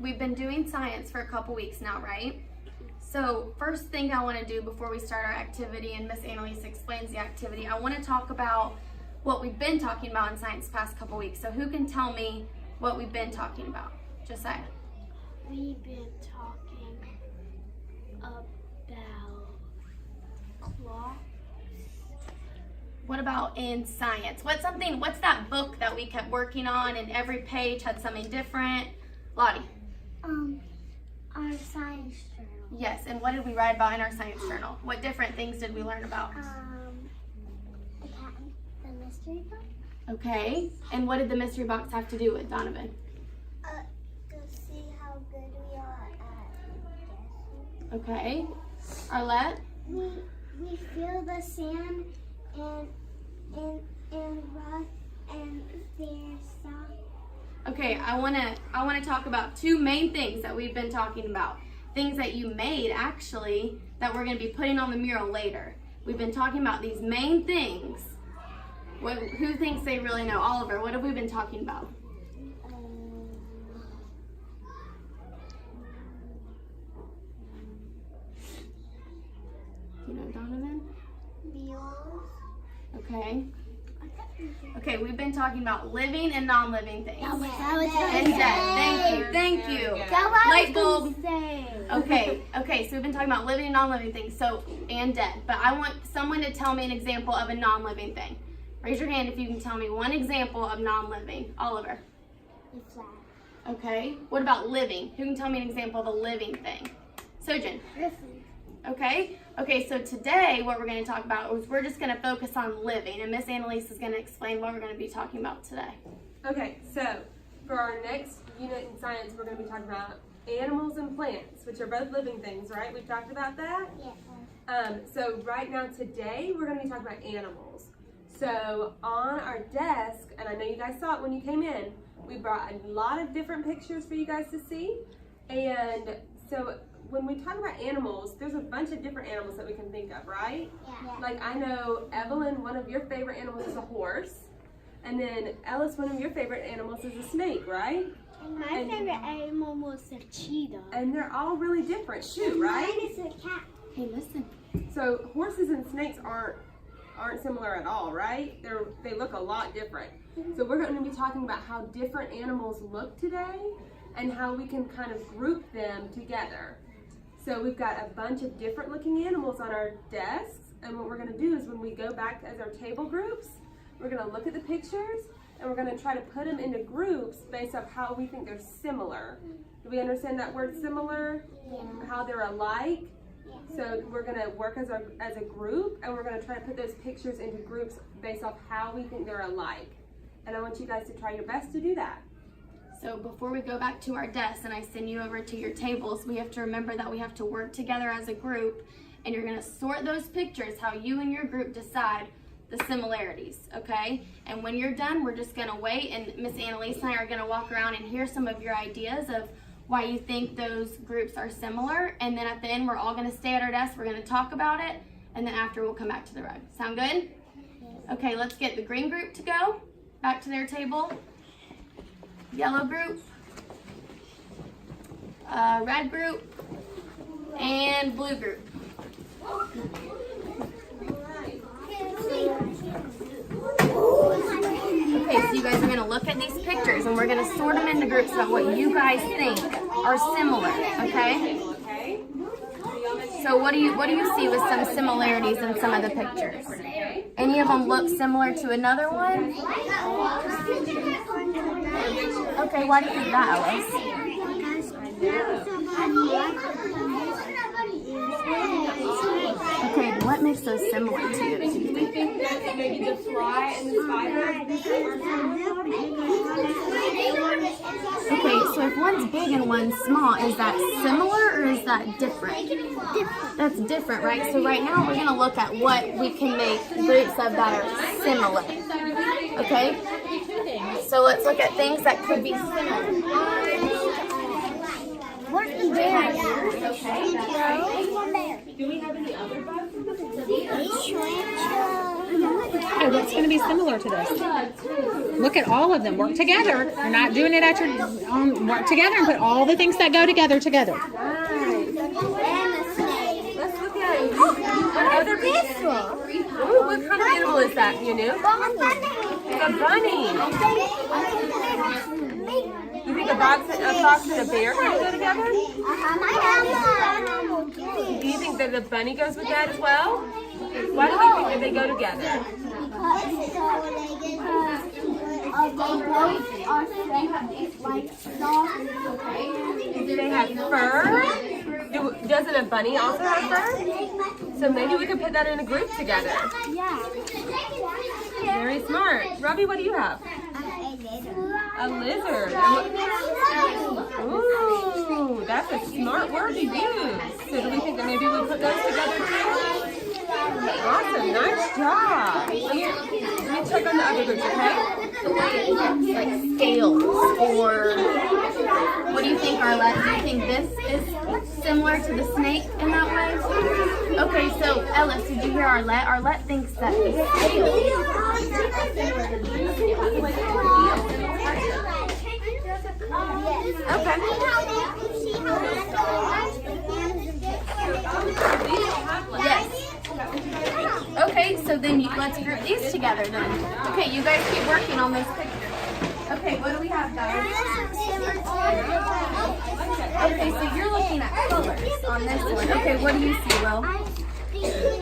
we've been doing science for a couple weeks now, right? So first thing I want to do before we start our activity and Miss Alyse explains the activity, I want to talk about what we've been talking about in science the past couple weeks. So who can tell me what we've been talking about? Josiah. We've been talking about clocks. What about in science? What's that book that we kept working on and every page had something different? Lottie. Our science journal. Yes, and what did we write about in our science journal? What different things did we learn about? The mystery box. Okay, and what did the mystery box have to do with, Donovan? To see how good we are at guessing. Okay, Arlette? We feel the sand and rough and their soft. Okay, I wanna talk about two main things that we've been talking about. Things that you made actually that we're gonna be putting on the mural later. We've been talking about these main things. Who thinks they really know? Oliver, what have we been talking about? You know, Donovan? Wheels. Okay. Okay, we've been talking about living and non-living things. That was And dead. Thank you. Light bulb. Okay, so we've been talking about living and non-living things, and dead. But I want someone to tell me an example of a non-living thing. Raise your hand if you can tell me one example of non-living. Oliver. The flag. Okay, what about living? Who can tell me an example of a living thing? Sojin. Griffin. Okay, so today what we're going to talk about is we're just going to focus on living, and Miss Alyse is going to explain what we're going to be talking about today. Okay, so for our next unit in science, we're going to be talking about animals and plants, which are both living things, right? We've talked about that? Yeah. So right now today, we're going to be talking about animals. So on our desk, and I know you guys saw it when you came in, we brought a lot of different pictures for you guys to see. And so when we talk about animals, there's a bunch of different animals that we can think of, right? Yeah. Like I know, Evelyn, one of your favorite animals is a horse. And then Ellis, one of your favorite animals is a snake, right? My favorite animal was a cheetah. And they're all really different too, right? Mine is a cat. Hey, listen. So horses and snakes aren't similar at all, right? They look a lot different. So we're going to be talking about how different animals look today and how we can kind of group them together. So we've got a bunch of different looking animals on our desks, and what we're going to do is when we go back as our table groups, we're going to look at the pictures and we're going to try to put them into groups based off how we think they're similar. Do we understand that word similar? Yeah. How they're alike? So we're going to work as a group, and we're going to try to put those pictures into groups based off how we think they're alike. And I want you guys to try your best to do that. So before we go back to our desks and I send you over to your tables, we have to remember that we have to work together as a group, and you're going to sort those pictures how you and your group decide the similarities, okay? And when you're done, we're just going to wait, and Miss Alyse and I are going to walk around and hear some of your ideas of why you think those groups are similar, and then at the end we're all going to stay at our desk, we're going to talk about it, and then after we'll come back to the road. Sound good? Okay, let's get the green group to go back to their table. Yellow group, red group, and blue group. Okay, so you guys are going to look at these pictures and we're going to sort them into groups about what you guys think are similar, okay? So what do you see with some similarities in some of the pictures? Any of them look similar to another one? Okay, why do you think that, Alyse? Okay, what makes those similar to you? We think that maybe the fly and the spider are Okay, so if one's big and one's small, is that similar or is that different? That's different, right? So right now we're going to look at what we can make groups of that are similar. Okay? So let's look at things that could be similar. What's the bear? Do we have any other bugs? Oh, what's going to be similar to this? Look at all of them. Work together. You're not doing it at your own. Work together and put all the things that go together together. Nice. Let's look at it. What other Ooh, what kind of animal is that, you know? It's a bunny. You think a fox and a bear can go together? Do you think that the bunny goes with that as well? Why do we think that they go together? They have fur? Doesn't a bunny also have fur? So maybe we could put that in a group together. Yeah. Very smart. Robbie, what do you have? A lizard. Ooh, that's a smart word to use. So do we think that maybe we'll put those together too? Awesome, nice job. Let me check on the other groups, okay? Like scales, or what do you think, Arlette? Do you think this is similar to the snake in that way? Okay, so Alyse, did you hear Arlette? Arlette thinks that the scales. Okay. Yes. Okay, so then let's group these together then. Okay, you guys keep working on those pictures. Okay, what do we have, guys? Okay, so you're looking at colors on this one. Okay, what do you see, Will?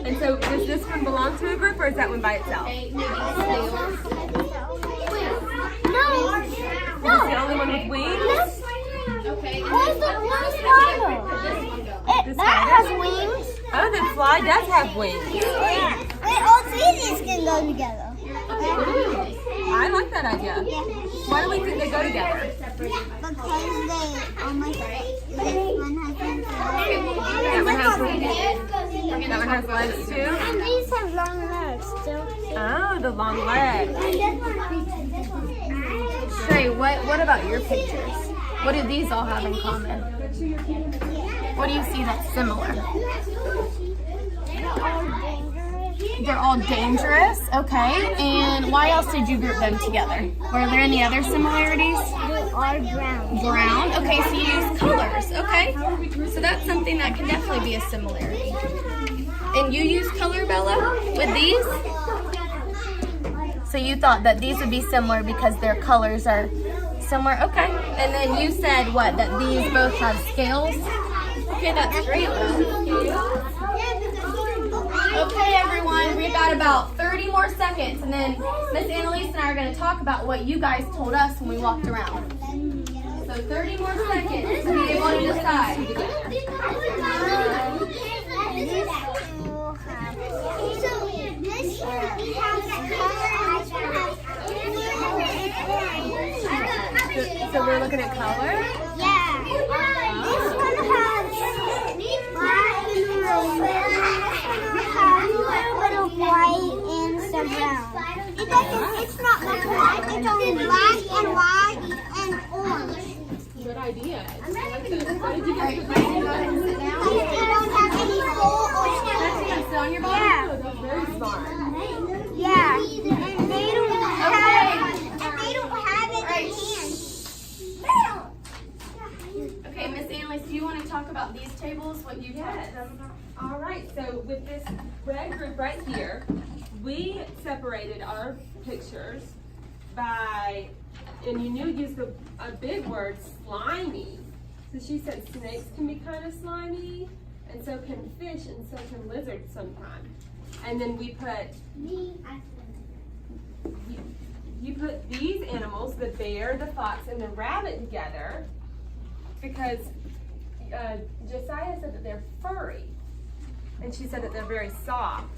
And so does this one belong to a group or is that one by itself? Okay, maybe scales. Is this the only one with wings? Okay. Where's the blue spider? That has wings. Oh, the fly does have wings. Yeah. Wait, all three of these can go together. Ooh, I like that idea. Why do we think they go together? Because they almost this one has wings. That one has legs too? And these have long legs too. Oh, the long legs. Shay, what about your pictures? What do these all have in common? What do you see that's similar? They're all dangerous, okay. And why else did you group them together? Were there any other similarities? They are brown. Brown, okay, so you use colors, okay. So that's something that can definitely be a similarity. And you use color, Bella, with these? So you thought that these would be similar because their colors are similar, okay. And then you said what, that these both have scales? Okay, that's great. Okay, everyone, we've got about 30 more seconds, and then Miss Annalise and I are going to talk about what you guys told us when we walked around. So 30 more seconds to be able to decide. So we're looking at color? Yeah. This one has black and little white and some brown. It's not like black, it's only black and white and orange. Good idea. All right, ready to go ahead and sit down? They don't have any hole or Sit on your bottom? yeah. That's very smart. Yeah. And they don't have it in hand. Okay, Miss Annalise, do you want to talk about these tables, what you did? All right, so with this red group right here, we separated our pictures by, and you knew used a big word, slimy. So she said snakes can be kind of slimy, and so can fish, and so can lizards sometimes. And then we put, you put these animals, the bear, the fox, and the rabbit together because Josiah said that they're furry. And she said that they're very soft.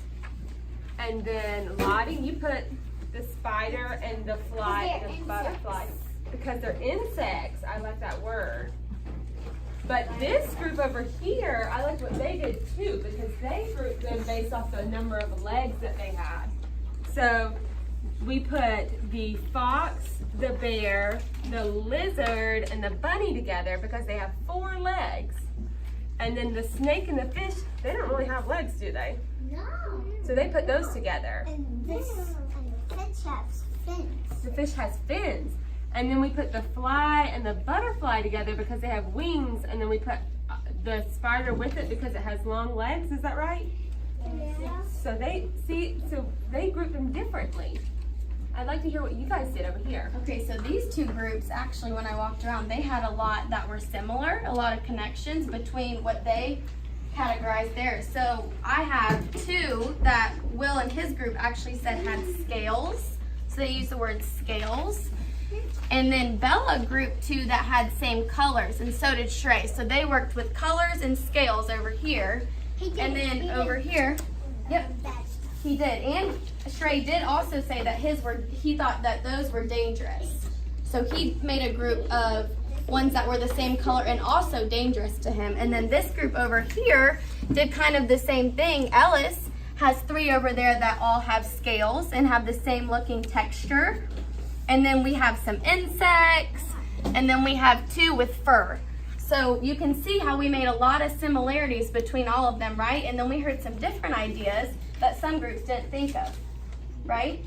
And then Lottie, you put the spider and the fly and the butterfly because they're insects. I like that word. But this group over here, I like what they did too because they grouped them based off the number of legs that they had. So we put the fox, the bear, the lizard, and the bunny together because they have 4 legs. And then the snake and the fish, they don't really have legs, do they? No. So they put those together. And the fish has fins. The fish has fins. And then we put the fly and the butterfly together because they have wings, and then we put the spider with it because it has long legs. Is that right? Yeah. So they group them differently. I'd like to hear what you guys did over here. Okay, so these two groups, actually, when I walked around, they had a lot that were similar, a lot of connections between what they categorized there. So I have two that Will and his group actually said had scales. So they used the word scales. And then Bella grouped two that had same colors, and so did Shrey. So they worked with colors and scales over here. And then over here, yep, he did. And Shrey did also say that he thought that those were dangerous. So he made a group of ones that were the same color and also dangerous to him. And then this group over here did kind of the same thing. Alyse has three over there that all have scales and have the same looking texture. And then we have some insects, and then we have two with fur. So you can see how we made a lot of similarities between all of them, right? And then we heard some different ideas that some groups didn't think of, right?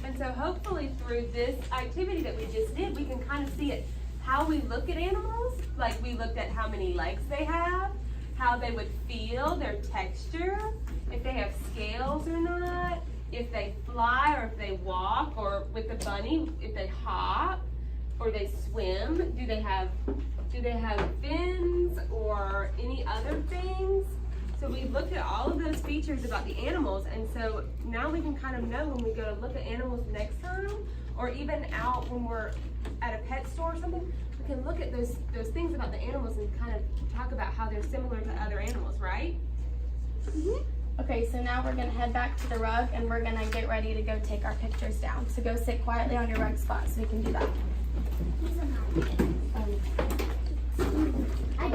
And so hopefully through this activity that we just did, we can kind of see it, how we look at animals. Like we looked at how many legs they have, how they would feel, their texture, if they have scales or not, if they fly or if they walk, or with the bunny, if they hop or they swim. Do they have fins or any other things? So we looked at all of those features about the animals, and so now we can kind of know when we go to look at animals next time, or even out when we're at a pet store or something, we can look at those things about the animals and kind of talk about how they're similar to other animals, right? Mm-hmm. Okay, so now we're gonna head back to the rug and we're gonna get ready to go take our pictures down. So go sit quietly on your rug spot so we can do that. I